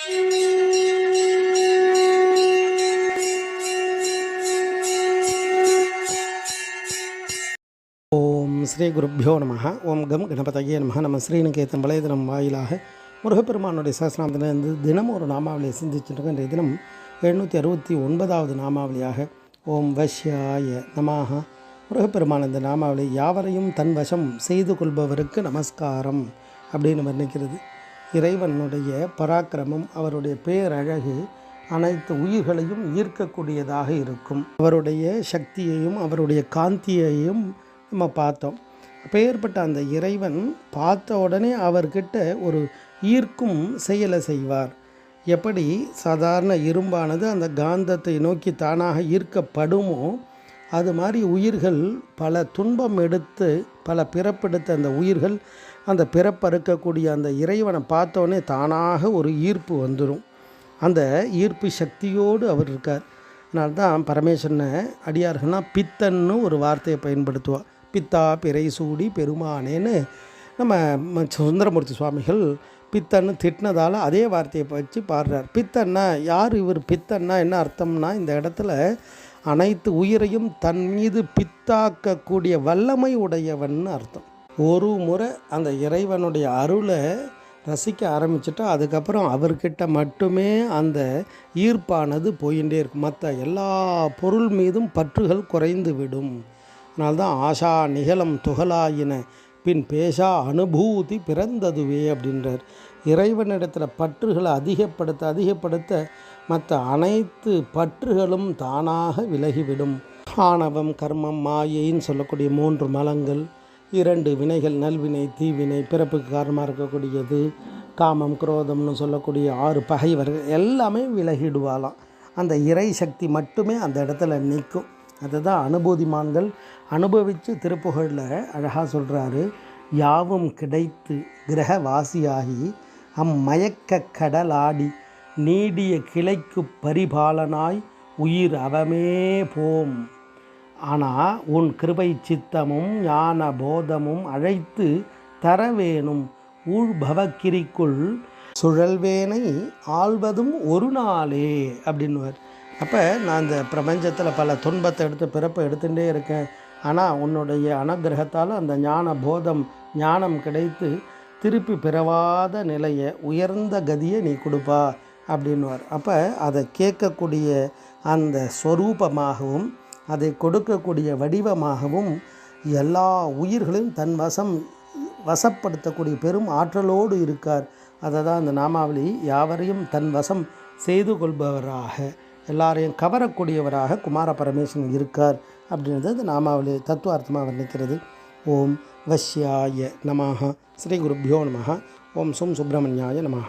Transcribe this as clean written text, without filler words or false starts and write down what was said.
ஓம் ஸ்ரீ குருப்பியோ நம. ஓம் கம் கணபதையே நம. நம்ம ஸ்ரீநிகேதன் வலைதளம் வாயிலாக முருகப்பெருமானுடைய சஹஸ்ரநாமத்திலிருந்து தினம் ஒரு நாமாவளியை சிந்திச்சுட்டு இன்றைய தினம் 769வது நாமாவளியாக ஓம் வஷ்யாய நமாக. முருகப்பெருமான் இந்த நாமாவளி யாவரையும் தன் வசம் செய்து கொள்பவருக்கு நமஸ்காரம் அப்படின்னு வர்ணிக்கிறது. இறைவனுடைய பராக்கிரமம், அவருடைய பேரழகு அனைத்து உயிர்களையும் ஈர்க்கக்கூடியதாக இருக்கும். அவருடைய சக்தியையும் அவருடைய காந்தியையும் நம்ம பார்த்தோம். அப்பேற்பட்ட அந்த இறைவன் பார்த்த உடனே அவர்கிட்ட ஒரு ஈர்க்கும் செயலை செய்வார். எப்படி சாதாரண இரும்பானது அந்த காந்தத்தை நோக்கி தானாக ஈர்க்கப்படுமோ, அது மாதிரி உயிர்கள் பல துன்பம் எடுத்து பல பிறப்பெடுத்த அந்த உயிர்கள் அந்த பிறப்பறுக்கக்கூடிய அந்த இறைவனை பார்த்தோன்னே தானாக ஒரு ஈர்ப்பு வந்துடும். அந்த ஈர்ப்பு சக்தியோடு அவர் இருக்கார். அதனால்தான் பரமேஸ்வரனை அடியார்கள்னால் பித்தன்னு ஒரு வார்த்தையை பயன்படுத்துவார். பித்தா பிறை சூடி பெருமானேன்னு நம்ம சுந்தரமூர்த்தி சுவாமிகள் பித்தன்னு திட்டினதால் அதே வார்த்தையை வச்சு பாடுறார். பித்தன்னா யார் இவர்? பித்தன்னா என்ன அர்த்தம்னா, இந்த இடத்துல அனைத்து உயிரையும் தன் மீது பித்தாக்கக்கூடிய வல்லமை உடையவன் அர்த்தம். ஒரு முறை அந்த இறைவனுடைய அருளை ரசிக்க ஆரம்பிச்சுட்டா அதுக்கப்புறம் அவர்கிட்ட மட்டுமே அந்த ஈர்ப்பானது போயிட்டே இருக்கும். மற்ற எல்லா பொருள் மீதும் பற்றுகள் குறைந்து விடும். அதனால்தான் ஆஷா நிகழம் துகளாயின பின் பேஷா அனுபூதி பிறந்ததுவே அப்படின்றார். இறைவனிடத்தில் பற்றுகளை அதிகப்படுத்த மற்ற அனைத்து பற்றுகளும் தானாக விலகிவிடும். ஆணவம், கர்மம், மாயைன்னு சொல்லக்கூடிய 3 மலங்கள், 2 வினைகள், நல்வினை தீவினை, பிறப்புக்கு காரணமாக இருக்கக்கூடியது, காமம் குரோதம்னு சொல்லக்கூடிய 6 பகைவர்கள் எல்லாமே விலகிடுவாலாம். அந்த இறை சக்தி மட்டுமே அந்த இடத்துல நிற்கும். அதுதான் அனுபூதிமான்கள் அனுபவித்து திருப்புகழில் அழகாக சொல்கிறாரு. யாவும் கிடைத்து கிரகவாசியாகி அம்மயக்க கடலாடி நீடிய கிளைக்கு பரிபாலனாய் உயிர் அவமே போம். ஆனால் உன் கிருபை சித்தமும் ஞான போதமும் அழைத்து தரவேணும் ஊழ்பவக்கிரிக்குள் சுழல்வேனை ஆள்வதும் ஒரு நாளே அப்படின்வார். அப்போ நான் இந்த பிரபஞ்சத்தில் பல துன்பத்தை எடுத்து பிறப்பை எடுத்துகிட்டே இருக்கேன். ஆனால் உன்னுடைய அனுகிரகத்தால் அந்த ஞான போதம் ஞானம் கிடைத்து திருப்பி பிறவாத நிலையை உயர்ந்த கதியை நீ கொடுப்பா அப்படின்வார். அப்போ அதை கேட்கக்கூடிய அந்த ஸ்வரூபமாகவும் அதை கொடுக்கக்கூடிய வடிவமாகவும் எல்லா உயிர்களையும் தன் வசப்படுத்தக்கூடிய பெரும் ஆற்றலோடு இருக்கார். அதை தான் அந்த நாமாவளி யாவரையும் தன் வசம் செய்து கொள்பவராக, எல்லாரையும் கவரக்கூடியவராக குமார பரமேஸ்வரன் இருக்கார் அப்படின்றது இந்த நாமாவளி தத்துவார்த்தமாக வர்ணிக்கிறது. ஓம் வஷ்யாய நமஹ. ஸ்ரீ குருப்பியோ நமஹ. ஓம் சும் சுப்பிரமணியாய நமஹ.